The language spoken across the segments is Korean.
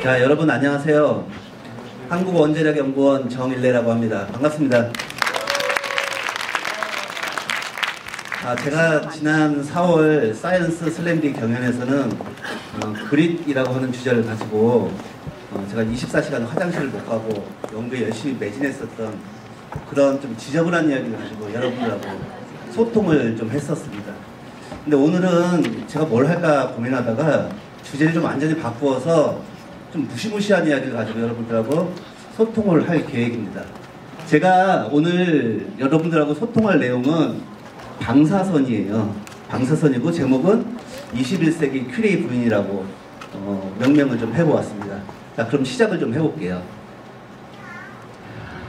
자, 여러분 안녕하세요. 한국원자력연구원 정일래라고 합니다. 반갑습니다. 제가 지난 4월 사이언스 슬램빅 경연에서는 그릿이라고 하는 주제를 가지고 제가 24시간 화장실을 못 가고 연구에 열심히 매진했었던 그런 좀 지저분한 이야기를 가지고 여러분들하고 소통을 좀 했었습니다. 근데 오늘은 제가 뭘 할까 고민하다가 주제를 좀 완전히 바꾸어서 좀 무시무시한 이야기를 가지고 여러분들하고 소통을 할 계획입니다. 제가 오늘 여러분들하고 소통할 내용은 방사선이에요. 방사선이고 제목은 21세기 큐리 부인이라고 명명을 좀 해보았습니다. 자, 그럼 시작을 좀 해볼게요.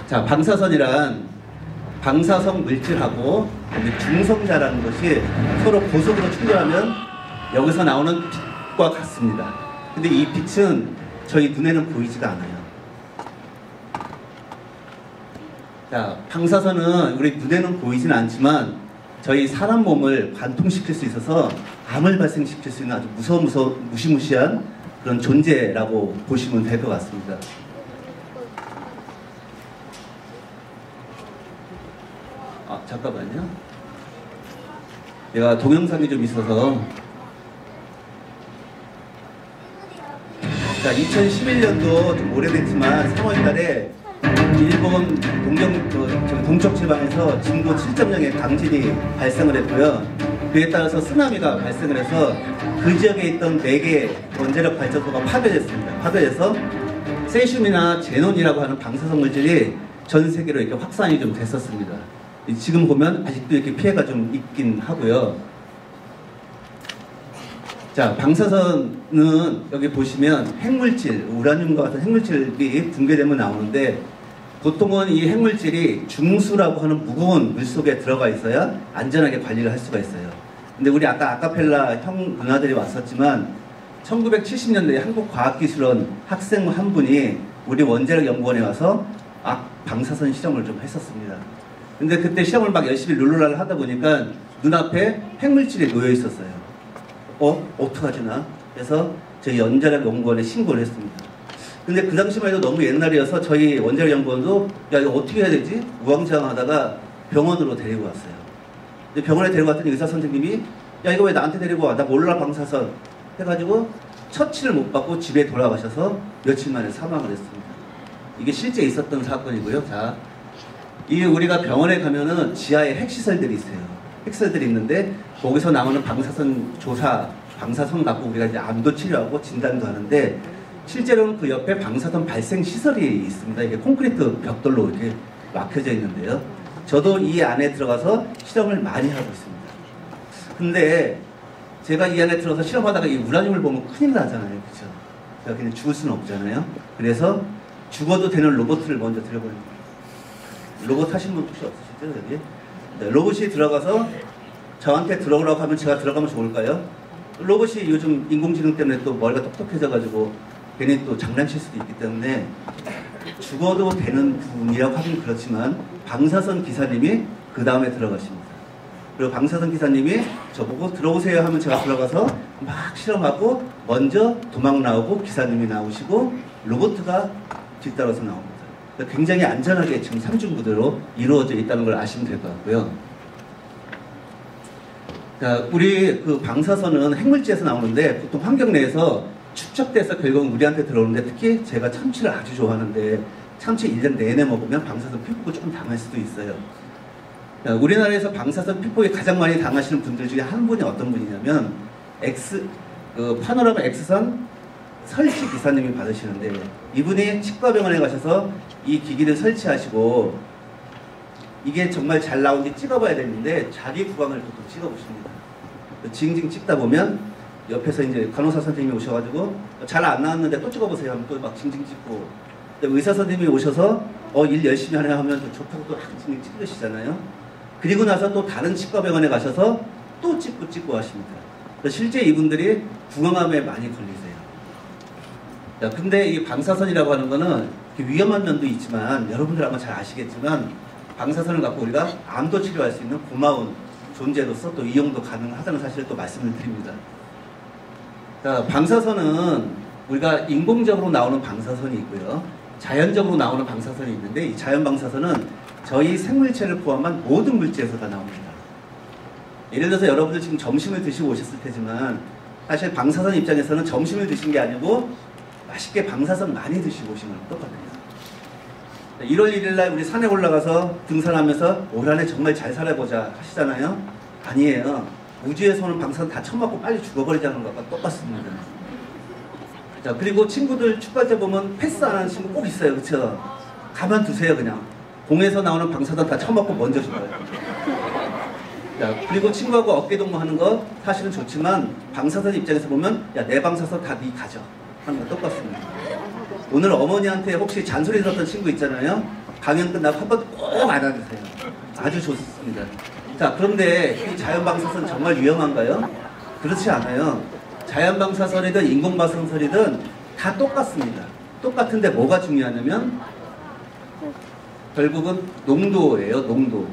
자, 방사선이란 방사성 물질하고 중성자라는 것이 서로 고속으로 충돌하면 여기서 나오는 빛과 같습니다. 근데 이 빛은 저희 눈에는 보이지가 않아요. 자, 방사선은 우리 눈에는 보이진 않지만 저희 사람 몸을 관통시킬 수 있어서 암을 발생시킬 수 있는 아주 무시무시한 그런 존재라고 보시면 될 것 같습니다. 잠깐만요. 내가 동영상이 좀 있어서. 자, 2011년도 좀 오래됐지만 3월달에 일본 동쪽 지방에서 진도 7.0의 강진이 발생을 했고요. 그에 따라서 쓰나미가 발생을 해서 그 지역에 있던 4개 원자력 발전소가 파괴됐습니다. 파괴돼서 세슘이나 제논이라고 하는 방사성 물질이 전 세계로 이렇게 확산이 좀 됐었습니다. 지금 보면 아직도 이렇게 피해가 좀 있긴 하고요. 자, 방사선은 여기 보시면 핵물질, 우라늄과 같은 핵물질이 붕괴되면 나오는데 보통은 이 핵물질이 중수라고 하는 무거운 물속에 들어가 있어야 안전하게 관리를 할 수가 있어요. 근데 우리 아까 아카펠라 형 누나들이 왔었지만 1970년대에 한국과학기술원 학생 한 분이 우리 원자력연구원에 와서 방사선 실험을 좀 했었습니다. 근데 그때 시험을 막 열심히 룰루랄 하다 보니까 눈앞에 핵물질이 놓여 있었어요. 어떡하지 나? 그래서 저희 원자력연구원에 신고를 했습니다. 근데 그 당시만 해도 너무 옛날이어서 저희 원자력연구원도 야, 이거 어떻게 해야 되지? 우왕좌왕하다가 병원으로 데리고 왔어요. 근데 병원에 데리고 왔더니 의사 선생님이 야, 이거 왜 나한테 데리고 와? 나 몰라 방사선 해가지고 처치를 못 받고 집에 돌아가셔서 며칠 만에 사망을 했습니다. 이게 실제 있었던 사건이고요. 자, 이게 우리가 병원에 가면은 지하에 핵시설들이 있어요. 핵시설들이 있는데 거기서 나오는 방사선 조사, 방사선 갖고 우리가 이제 암도 치료하고 진단도 하는데 실제로는 그 옆에 방사선 발생 시설이 있습니다. 이게 콘크리트 벽돌로 이렇게 막혀져 있는데요. 저도 이 안에 들어가서 실험을 많이 하고 있습니다. 근데 제가 이 안에 들어가서 실험하다가 이 우라늄을 보면 큰일 나잖아요. 그렇죠? 제가 그냥 죽을 수는 없잖아요. 그래서 죽어도 되는 로봇을 먼저 들여보냅니다. 로봇 하시는 분 혹시 없으시죠? 여기? 네, 로봇이 들어가서 저한테 들어오라고 하면 제가 들어가면 좋을까요? 로봇이 요즘 인공지능 때문에 또 머리가 똑똑해져가지고 괜히 또 장난칠 수도 있기 때문에 죽어도 되는 분이라고 하긴 그렇지만 방사선 기사님이 그 다음에 들어가십니다. 그리고 방사선 기사님이 저보고 들어오세요 하면 제가 들어가서 막 실험하고 먼저 도망 나오고 기사님이 나오시고 로봇가 뒤따라서 나옵니다. 굉장히 안전하게 지금 3중부대로 이루어져 있다는 걸 아시면 될 것 같고요. 자, 우리 그 방사선은 핵물질에서 나오는데 보통 환경 내에서 축적돼서 결국은 우리한테 들어오는데 특히 제가 참치를 아주 좋아하는데 참치 1년 내내 먹으면 방사선 피부가 조금 당할 수도 있어요. 자, 우리나라에서 방사선 피부에 가장 많이 당하시는 분들 중에 한 분이 어떤 분이냐면 파노라마 X선 설치 기사님이 받으시는데 이분이 치과병원에 가셔서 이 기기를 설치하시고 이게 정말 잘 나온지 찍어봐야 되는데 자기 구강을 보통 찍어보십니다. 징징 찍다 보면 옆에서 이제 간호사 선생님이 오셔가지고 잘 안 나왔는데 또 찍어보세요 하면 또 막 징징 찍고 의사 선생님이 오셔서 일 열심히 하네 하면 좋다고 또 징징 찍으시잖아요. 그리고 나서 또 다른 치과병원에 가셔서 또 찍고 하십니다. 실제 이분들이 구강암에 많이 걸리세요. 자, 근데 이 방사선이라고 하는 거는 위험한 면도 있지만 여러분들 아마 잘 아시겠지만 방사선을 갖고 우리가 암도 치료할 수 있는 고마운 존재로서 또 이용도 가능하다는 사실을 또 말씀을 드립니다. 자, 방사선은 우리가 인공적으로 나오는 방사선이 있고요. 자연적으로 나오는 방사선이 있는데 이 자연 방사선은 저희 생물체를 포함한 모든 물질에서 다 나옵니다. 예를 들어서 여러분들 지금 점심을 드시고 오셨을 테지만 사실 방사선 입장에서는 점심을 드신 게 아니고 맛있게 방사선 많이 드시고 오신 거랑 똑같아요. 1월 1일 날 우리 산에 올라가서 등산하면서 올 한 해 정말 잘 살아보자 하시잖아요. 아니에요. 우주에서 오는 방사선 다 처맞고 빨리 죽어버리자는 것과 똑같습니다. 자, 그리고 친구들 축구할 때 보면 패스 안 하는 친구 꼭 있어요. 그쵸? 가만두세요. 그냥 공에서 나오는 방사선 다 처맞고 먼저 죽어요. 자, 그리고 친구하고 어깨동무 하는 거 사실은 좋지만 방사선 입장에서 보면 야, 내 방사선 다 네 가져 하는 거 똑같습니다. 오늘 어머니한테 혹시 잔소리 들었던 친구 있잖아요. 강연 끝나고 한 번 꼭 안아주세요. 아주 좋습니다. 자, 그런데 이 자연방사선 정말 위험한가요? 그렇지 않아요. 자연방사선이든 인공방사선이든 다 똑같습니다. 똑같은데 뭐가 중요하냐면 결국은 농도예요. 농도.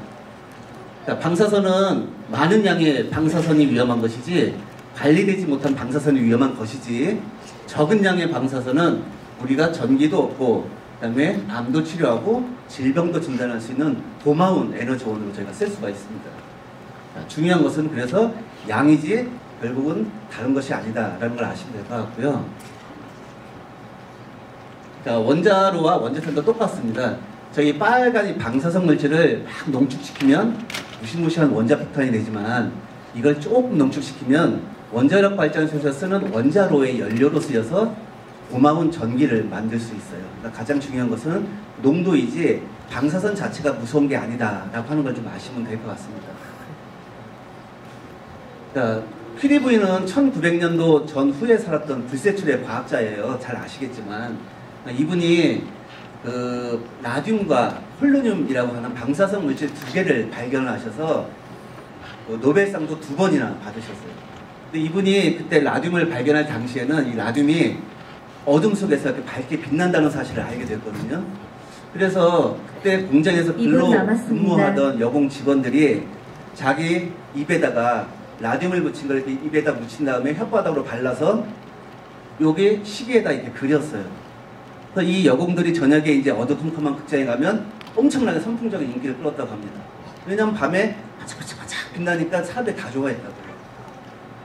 자, 방사선은 많은 양의 방사선이 위험한 것이지 관리되지 못한 방사선이 위험한 것이지 적은 양의 방사선은 우리가 전기도 얻고 그다음에 암도 치료하고 질병도 진단할 수 있는 고마운 에너지원으로 저희가 쓸 수가 있습니다. 자, 중요한 것은 그래서 양이지 결국은 다른 것이 아니다라는 걸 아시면 될 것 같고요. 자, 원자로와 원자탄도 똑같습니다. 저희 빨간 이 방사성 물질을 막 농축시키면 무시무시한 원자 폭탄이 되지만 이걸 조금 농축시키면 원자력 발전소에서 쓰는 원자로의 연료로 쓰여서 고마운 전기를 만들 수 있어요. 그러니까 가장 중요한 것은 농도이지 방사선 자체가 무서운 게 아니다라고 하는 걸 좀 아시면 될 것 같습니다. 자, 퀴리 부인은 1900년도 전후에 살았던 불세출의 과학자예요. 잘 아시겠지만 이분이 그 라듐과 폴로늄이라고 하는 방사성 물질 2개를 발견하셔서 노벨상도 2번이나 받으셨어요. 근데 이분이 그때 라듐을 발견할 당시에는 이 라듐이 어둠 속에서 이렇게 밝게 빛난다는 사실을 알게 됐거든요. 그래서 그때 공장에서 근무하던 여공 직원들이 자기 입에다가 라듐을 묻힌 걸 이렇게 입에다 묻힌 다음에 혓바닥으로 발라서 여기 시계에다 이렇게 그렸어요. 그래서 이 여공들이 저녁에 이제 어두컴컴한 극장에 가면 엄청나게 선풍적인 인기를 끌었다고 합니다. 왜냐하면 밤에 반짝반짝 빛나니까 사람들이 다 좋아했다고요.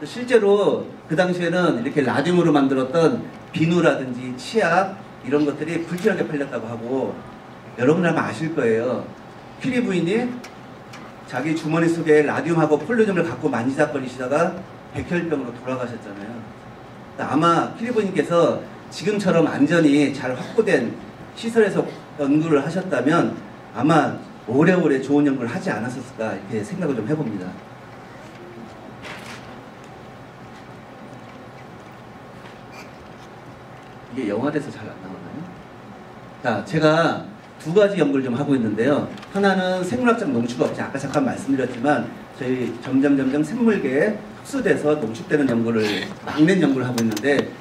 실제로 그 당시에는 이렇게 라듐으로 만들었던 비누라든지 치약 이런 것들이 불티나게 팔렸다고 하고 여러분 아마 아실 거예요. 퀴리 부인이 자기 주머니 속에 라듐하고 폴로늄을 갖고 만지작거리시다가 백혈병으로 돌아가셨잖아요. 아마 퀴리 부인께서 지금처럼 안전이 잘 확보된 시설에서 연구를 하셨다면 아마 오래오래 좋은 연구를 하지 않았을까 이렇게 생각을 좀 해봅니다. 이게 영화돼서 잘 안 나오나요? 자, 제가 2가지 연구를 좀 하고 있는데요. 하나는 생물학적 농축업체, 아까 잠깐 말씀드렸지만 저희 점점 생물계에 흡수돼서 농축되는 연구를 막낸 연구를 하고 있는데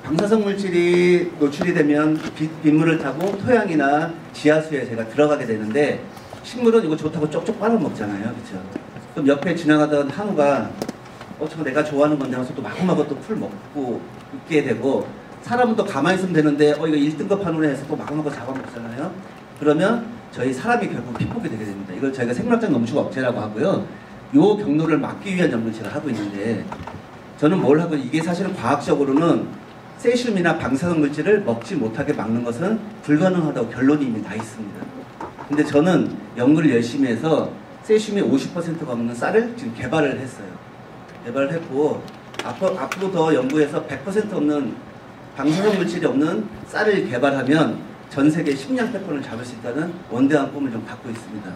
방사성 물질이 노출이 되면 빗물을 타고 토양이나 지하수에 제가 들어가게 되는데 식물은 이거 좋다고 쪽쪽 빨아먹잖아요. 그렇죠? 그럼 옆에 지나가던 한우가 저거 내가 좋아하는 건데 하면서 또 마구마구 또 풀 먹고 있게 되고 사람은 또 가만히 있으면 되는데 이거 1등급 한우를 해서 또 마구마구 잡아먹잖아요. 그러면 저희 사람이 결국 피폭이 되게 됩니다. 이걸 저희가 생물학적 농축업체라고 하고요. 요 경로를 막기 위한 연구를 제가 하고 있는데 저는 뭘 하고 이게 사실은 과학적으로는 세슘이나 방사성 물질을 먹지 못하게 막는 것은 불가능하다고 결론이 이미 나 있습니다. 근데 저는 연구를 열심히 해서 세슘이 50%가 없는 쌀을 지금 개발을 했어요. 개발을 했고 앞으로 더 연구해서 100% 없는 방사성 물질이 없는 쌀을 개발하면 전 세계 식량 패권을 잡을 수 있다는 원대한 꿈을 좀 갖고 있습니다.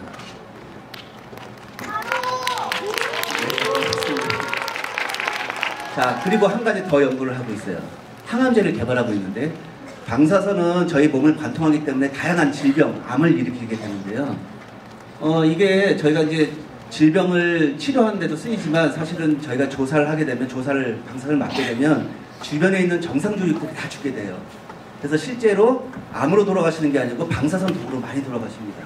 자, 그리고 한 가지 더 연구를 하고 있어요. 항암제를 개발하고 있는데 방사선은 저희 몸을 관통하기 때문에 다양한 질병, 암을 일으키게 되는데요. 이게 저희가 이제 질병을 치료하는 데도 쓰이지만 사실은 저희가 조사를 하게 되면 방사선을 맞게 되면 주변에 있는 정상 조직들이 다 죽게 돼요. 그래서 실제로 암으로 돌아가시는 게 아니고 방사선 독으로 많이 돌아가십니다.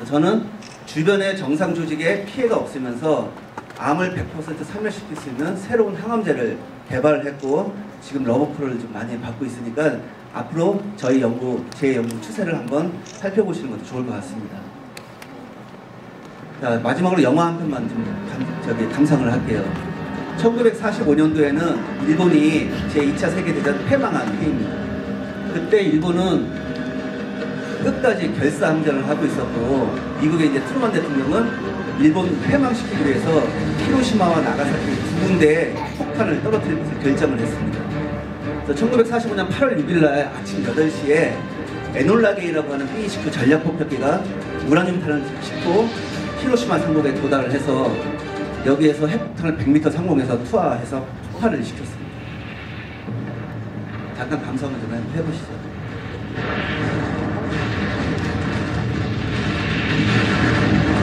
저는 주변의 정상 조직에 피해가 없으면서 암을 100% 사멸시킬 수 있는 새로운 항암제를 개발을 했고 지금 러브콜을 좀 많이 받고 있으니까 앞으로 저희 연구, 제 연구 추세를 한번 살펴보시는 것도 좋을 것 같습니다. 자, 마지막으로 영화 한 편만 좀 감상을 할게요. 1945년도에는 일본이 제2차 세계대전 패망한 해입니다. 그때 일본은 끝까지 결사항전을 하고 있었고, 미국의 이제 트루먼 대통령은 일본 패망시키기 위해서 히로시마와 나가사키 두 군데에 폭탄을 떨어뜨릴 것을 결정을 했습니다. 그래서 1945년 8월 6일 날 아침 8시에 에놀라게이라고 하는 B-29 전략폭격기가 우라늄 탄을 싣고 히로시마 상공에 도달을 해서 여기에서 핵폭탄을 100m 상공에서 투하해서 폭발을 시켰습니다. 잠깐 감상을 좀 해보시죠.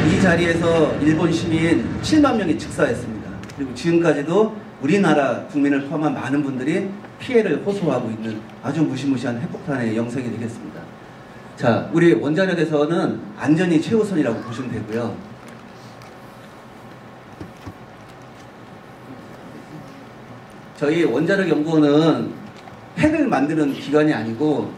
이 자리에서 일본 시민 7만 명이 즉사했습니다. 그리고 지금까지도 우리나라 국민을 포함한 많은 분들이 피해를 호소하고 있는 아주 무시무시한 핵폭탄의 영상이 되겠습니다. 자, 우리 원자력에서는 안전이 최우선이라고 보시면 되고요. 저희 원자력 연구원은 핵을 만드는 기관이 아니고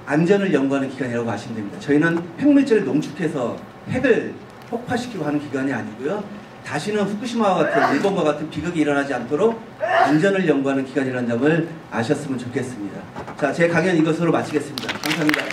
안전을 연구하는 기관이라고 아시면 됩니다. 저희는 핵물질을 농축해서 핵을 폭파시키고 하는 기관이 아니고요. 다시는 후쿠시마와 같은 일본과 같은 비극이 일어나지 않도록 안전을 연구하는 기관이라는 점을 아셨으면 좋겠습니다. 자, 제 강연 이것으로 마치겠습니다. 감사합니다.